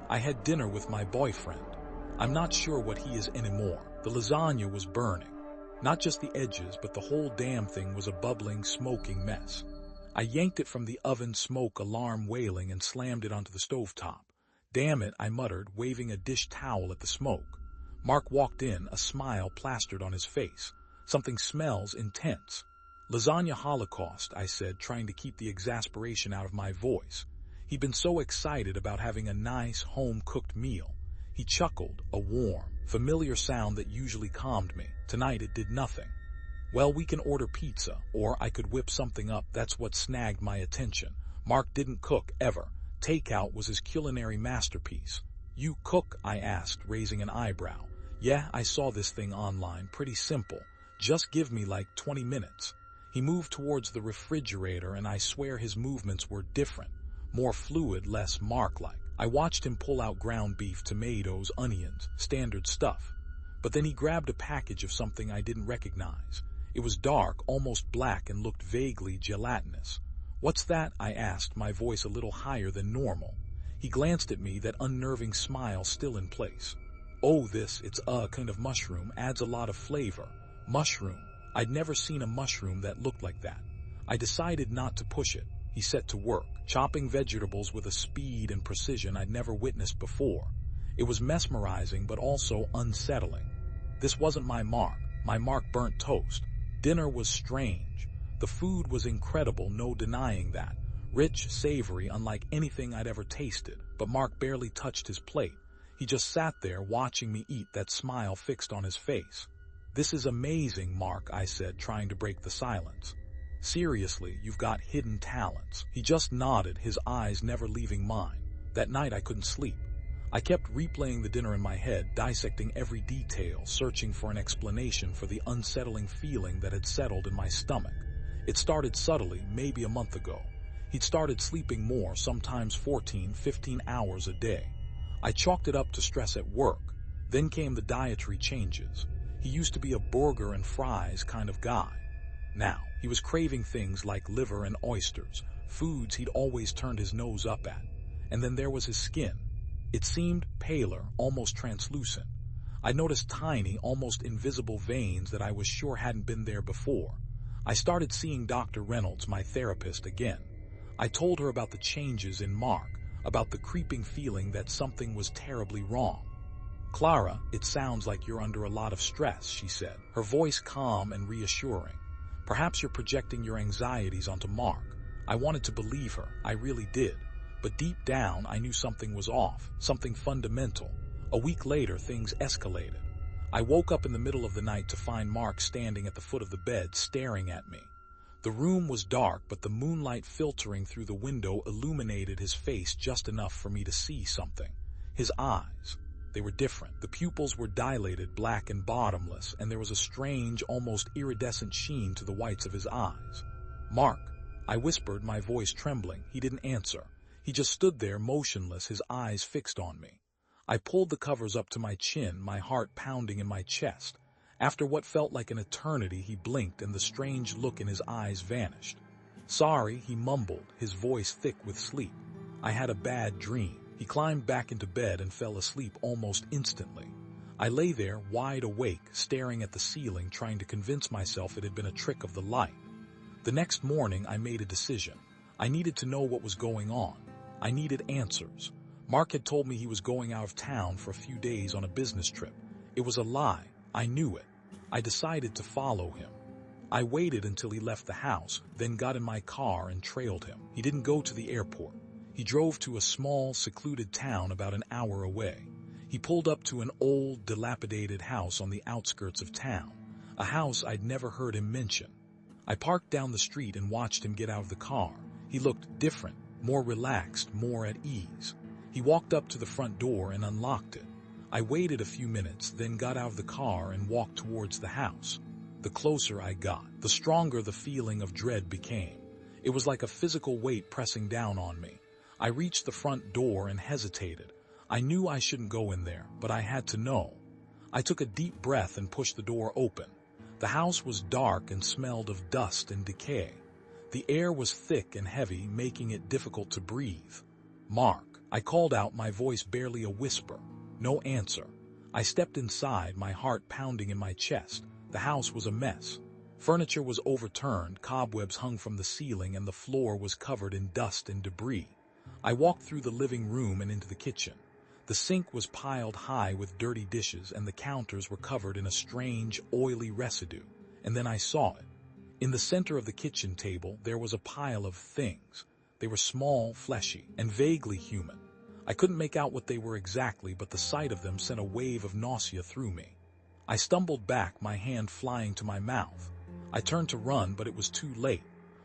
I had dinner with my boyfriend. I'm not sure what he is anymore. The lasagna was burning. Not just the edges, but the whole damn thing was a bubbling, smoking mess. I yanked it from the oven, smoke alarm wailing, and slammed it onto the stovetop. Damn it, I muttered, waving a dish towel at the smoke. Mark walked in, a smile plastered on his face. Something smells intense. Lasagna holocaust, I said, trying to keep the exasperation out of my voice. He'd been so excited about having a nice, home-cooked meal. He chuckled, a warm, familiar sound that usually calmed me. Tonight it did nothing. Well, we can order pizza, or I could whip something up. That's what snagged my attention. Mark didn't cook, ever. Takeout was his culinary masterpiece. You cook? I asked, raising an eyebrow. Yeah, I saw this thing online. Pretty simple. Just give me like 20 minutes. He moved towards the refrigerator, and I swear his movements were different. More fluid, less Mark-like. I watched him pull out ground beef, tomatoes, onions, standard stuff. But then he grabbed a package of something I didn't recognize. It was dark, almost black, and looked vaguely gelatinous. What's that? I asked, my voice a little higher than normal. He glanced at me, that unnerving smile still in place. Oh, it's a kind of mushroom, adds a lot of flavor. Mushroom. I'd never seen a mushroom that looked like that. I decided not to push it. He set to work, chopping vegetables with a speed and precision I'd never witnessed before. It was mesmerizing, but also unsettling. This wasn't my Mark. My Mark burnt toast. Dinner was strange. The food was incredible, no denying that. Rich, savory, unlike anything I'd ever tasted. But Mark barely touched his plate. He just sat there watching me eat, that smile fixed on his face. This is amazing, Mark, I said, trying to break the silence. Seriously, you've got hidden talents. He just nodded, his eyes never leaving mine. That night I couldn't sleep. I kept replaying the dinner in my head, dissecting every detail, searching for an explanation for the unsettling feeling that had settled in my stomach. It started subtly, maybe a month ago. He'd started sleeping more, sometimes 14, 15 hours a day. I chalked it up to stress at work. Then came the dietary changes. He used to be a burger and fries kind of guy. Now, he was craving things like liver and oysters, foods he'd always turned his nose up at. And then there was his skin. It seemed paler, almost translucent. I noticed tiny, almost invisible veins that I was sure hadn't been there before. I started seeing Dr. Reynolds, my therapist, again. I told her about the changes in Mark, about the creeping feeling that something was terribly wrong. Clara, it sounds like you're under a lot of stress, she said, her voice calm and reassuring. Perhaps you're projecting your anxieties onto Mark. I wanted to believe her, I really did. But deep down, I knew something was off, something fundamental. A week later, things escalated. I woke up in the middle of the night to find Mark standing at the foot of the bed, staring at me. The room was dark, but the moonlight filtering through the window illuminated his face just enough for me to see something. His eyes. They were different. The pupils were dilated, black and bottomless, and there was a strange, almost iridescent sheen to the whites of his eyes. Mark, I whispered, my voice trembling. He didn't answer. He just stood there, motionless, his eyes fixed on me. I pulled the covers up to my chin, my heart pounding in my chest. After what felt like an eternity, he blinked, and the strange look in his eyes vanished. Sorry, he mumbled, his voice thick with sleep. I had a bad dream. He climbed back into bed and fell asleep almost instantly. I lay there, wide awake, staring at the ceiling, trying to convince myself it had been a trick of the light. The next morning, I made a decision. I needed to know what was going on. I needed answers. Mark had told me he was going out of town for a few days on a business trip. It was a lie. I knew it. I decided to follow him. I waited until he left the house, then got in my car and trailed him. He didn't go to the airport. He drove to a small, secluded town about an hour away. He pulled up to an old, dilapidated house on the outskirts of town, a house I'd never heard him mention. I parked down the street and watched him get out of the car. He looked different, more relaxed, more at ease. He walked up to the front door and unlocked it. I waited a few minutes, then got out of the car and walked towards the house. The closer I got, the stronger the feeling of dread became. It was like a physical weight pressing down on me. I reached the front door and hesitated. I knew I shouldn't go in there, but I had to know. I took a deep breath and pushed the door open. The house was dark and smelled of dust and decay. The air was thick and heavy, making it difficult to breathe. Mark. I called out, my voice barely a whisper. No answer. I stepped inside, my heart pounding in my chest. The house was a mess. Furniture was overturned, cobwebs hung from the ceiling, and the floor was covered in dust and debris. I walked through the living room and into the kitchen. The sink was piled high with dirty dishes, and the counters were covered in a strange, oily residue. And then I saw it. In the center of the kitchen table, there was a pile of things. They were small, fleshy, and vaguely human. I couldn't make out what they were exactly, but the sight of them sent a wave of nausea through me. I stumbled back, my hand flying to my mouth. I turned to run, but it was too late.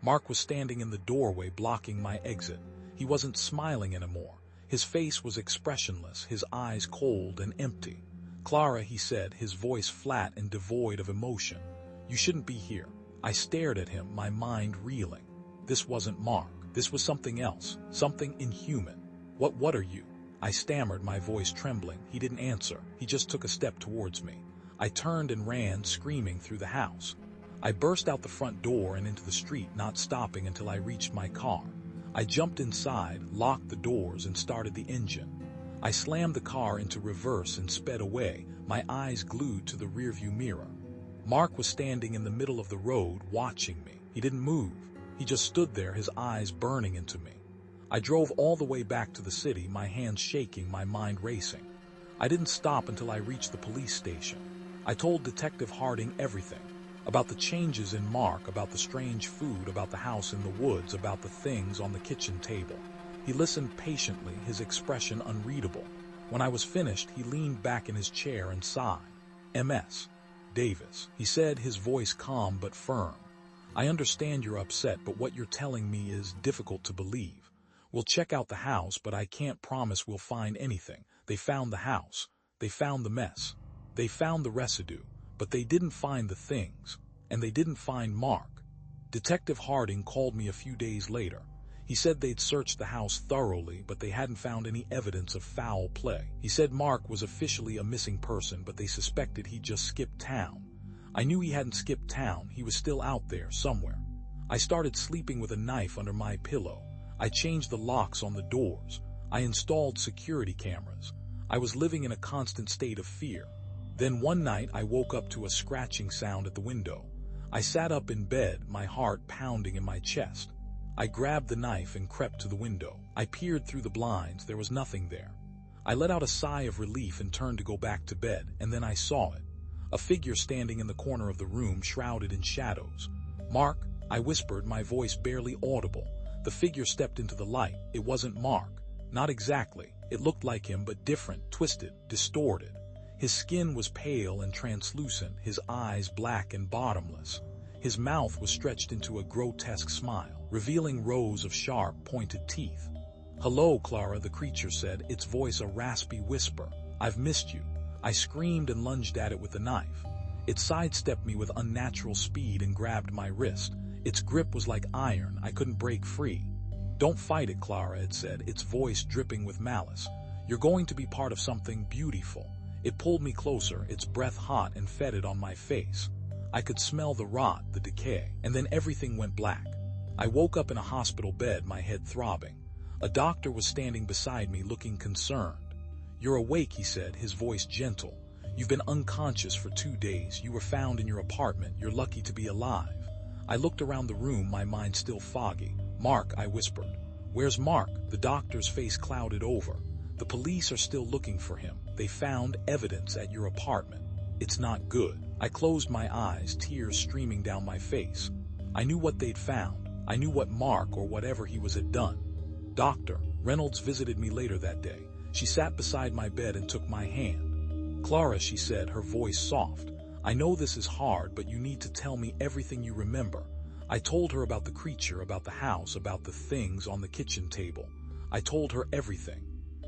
Mark was standing in the doorway, blocking my exit. He wasn't smiling anymore. His face was expressionless, his eyes cold and empty. "Clara," he said, his voice flat and devoid of emotion. "You shouldn't be here." I stared at him, my mind reeling. This wasn't Mark. This was something else, something inhuman. What are you?" I stammered, my voice trembling. He didn't answer. He just took a step towards me. I turned and ran, screaming, through the house. I burst out the front door and into the street, not stopping until I reached my car. I jumped inside, locked the doors, and started the engine. I slammed the car into reverse and sped away, my eyes glued to the rearview mirror. Mark was standing in the middle of the road, watching me. He didn't move. He just stood there, his eyes burning into me. I drove all the way back to the city, my hands shaking, my mind racing. I didn't stop until I reached the police station. I told Detective Harding everything. About the changes in Mark, about the strange food, about the house in the woods, about the things on the kitchen table. He listened patiently, his expression unreadable. When I was finished, he leaned back in his chair and sighed. "MS. Davis," he said, his voice calm but firm. "I understand you're upset, but what you're telling me is difficult to believe. We'll check out the house, but I can't promise we'll find anything. They found the house. They found the mess. They found the residue. But they didn't find the things. And they didn't find Mark." Detective Harding called me a few days later. He said they'd searched the house thoroughly, but they hadn't found any evidence of foul play. He said Mark was officially a missing person, but they suspected he'd just skipped town. I knew he hadn't skipped town. He was still out there somewhere. I started sleeping with a knife under my pillow. I changed the locks on the doors. I installed security cameras. I was living in a constant state of fear. Then one night I woke up to a scratching sound at the window. I sat up in bed, my heart pounding in my chest. I grabbed the knife and crept to the window. I peered through the blinds. There was nothing there. I let out a sigh of relief and turned to go back to bed, and then I saw it. A figure standing in the corner of the room, shrouded in shadows. "Mark," I whispered, my voice barely audible. The figure stepped into the light. It wasn't Mark. Not exactly. It looked like him, but different, twisted, distorted. His skin was pale and translucent, his eyes black and bottomless. His mouth was stretched into a grotesque smile, revealing rows of sharp, pointed teeth. "Hello, Clara," the creature said, its voice a raspy whisper. "I've missed you." I screamed and lunged at it with the knife. It sidestepped me with unnatural speed and grabbed my wrist. Its grip was like iron. I couldn't break free. "Don't fight it, Clara," it said, its voice dripping with malice. "You're going to be part of something beautiful." It pulled me closer, its breath hot and fetid on my face. I could smell the rot, the decay, and then everything went black. I woke up in a hospital bed, my head throbbing. A doctor was standing beside me, looking concerned. "You're awake," he said, his voice gentle. "You've been unconscious for 2 days. You were found in your apartment. You're lucky to be alive." I looked around the room, my mind still foggy. "Mark," I whispered. "Where's Mark?" The doctor's face clouded over. "The police are still looking for him. They found evidence at your apartment. It's not good." I closed my eyes, tears streaming down my face. I knew what they'd found. I knew what Mark, or whatever he was, had done. Dr. Reynolds visited me later that day. She sat beside my bed and took my hand. "Clara," she said, her voice soft, "I know this is hard, but you need to tell me everything you remember." I told her about the creature, about the house, about the things on the kitchen table. I told her everything.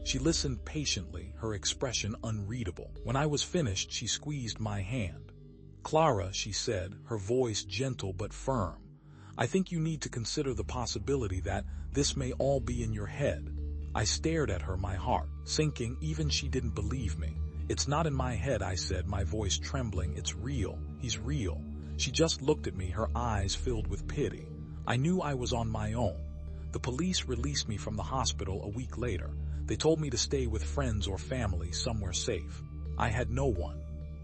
She listened patiently, her expression unreadable. When I was finished, she squeezed my hand. "Clara," she said, her voice gentle but firm, "I think you need to consider the possibility that this may all be in your head." I stared at her, my heart sinking. Even she didn't believe me. "It's not in my head," I said, my voice trembling. "It's real. He's real." She just looked at me, her eyes filled with pity. I knew I was on my own. The police released me from the hospital a week later. They told me to stay with friends or family somewhere safe. I had no one.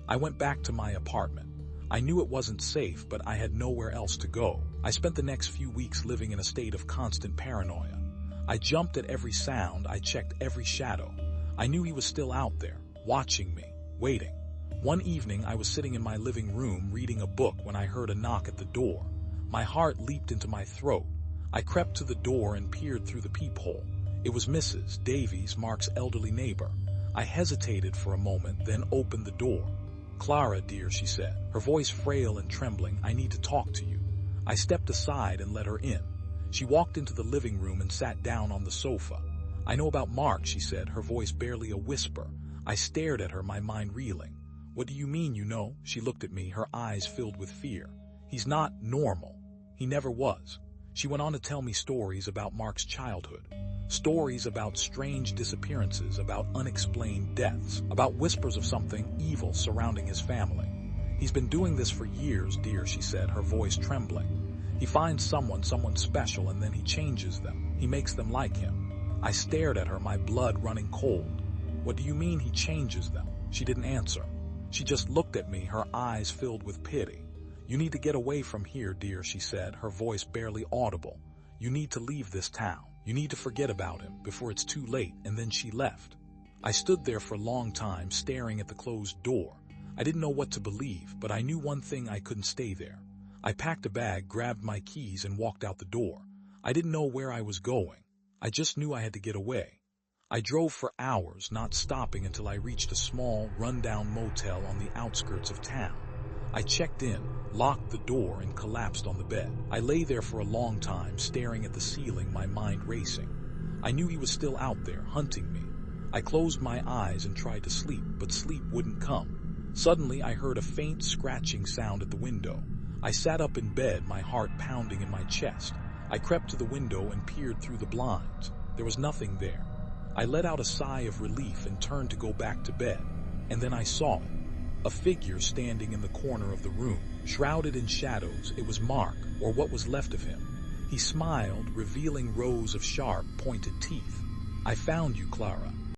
I went back to my apartment. I knew it wasn't safe, but I had nowhere else to go. I spent the next few weeks living in a state of constant paranoia. I jumped at every sound, I checked every shadow. I knew he was still out there, watching me, waiting. One evening, I was sitting in my living room reading a book when I heard a knock at the door. My heart leaped into my throat. I crept to the door and peered through the peephole. It was Mrs. Davies, Mark's elderly neighbor. I hesitated for a moment, then opened the door. "Clara, dear," she said, her voice frail and trembling, "I need to talk to you." I stepped aside and let her in. She walked into the living room and sat down on the sofa. "I know about Mark," she said, her voice barely a whisper. I stared at her, my mind reeling. "What do you mean, you know?" She looked at me, her eyes filled with fear. "He's not normal. He never was." She went on to tell me stories about Mark's childhood. Stories about strange disappearances, about unexplained deaths, about whispers of something evil surrounding his family. "He's been doing this for years, dear," she said, her voice trembling. "He finds someone special, and then he changes them. He makes them like him." I stared at her, my blood running cold. "What do you mean he changes them?" She didn't answer. She just looked at me, her eyes filled with pity. "You need to get away from here, dear," she said, her voice barely audible. "You need to leave this town. You need to forget about him before it's too late," and then she left. I stood there for a long time, staring at the closed door. I didn't know what to believe, but I knew one thing: I couldn't stay there. I packed a bag, grabbed my keys, and walked out the door. I didn't know where I was going. I just knew I had to get away. I drove for hours, not stopping until I reached a small, run-down motel on the outskirts of town. I checked in, locked the door, and collapsed on the bed. I lay there for a long time, staring at the ceiling, my mind racing. I knew he was still out there, hunting me. I closed my eyes and tried to sleep, but sleep wouldn't come. Suddenly, I heard a faint scratching sound at the window. I sat up in bed, my heart pounding in my chest. I crept to the window and peered through the blinds. There was nothing there. I let out a sigh of relief and turned to go back to bed. And then I saw it. A figure standing in the corner of the room. Shrouded in shadows, it was Mark, or what was left of him. He smiled, revealing rows of sharp, pointed teeth. "I found you, Clara,"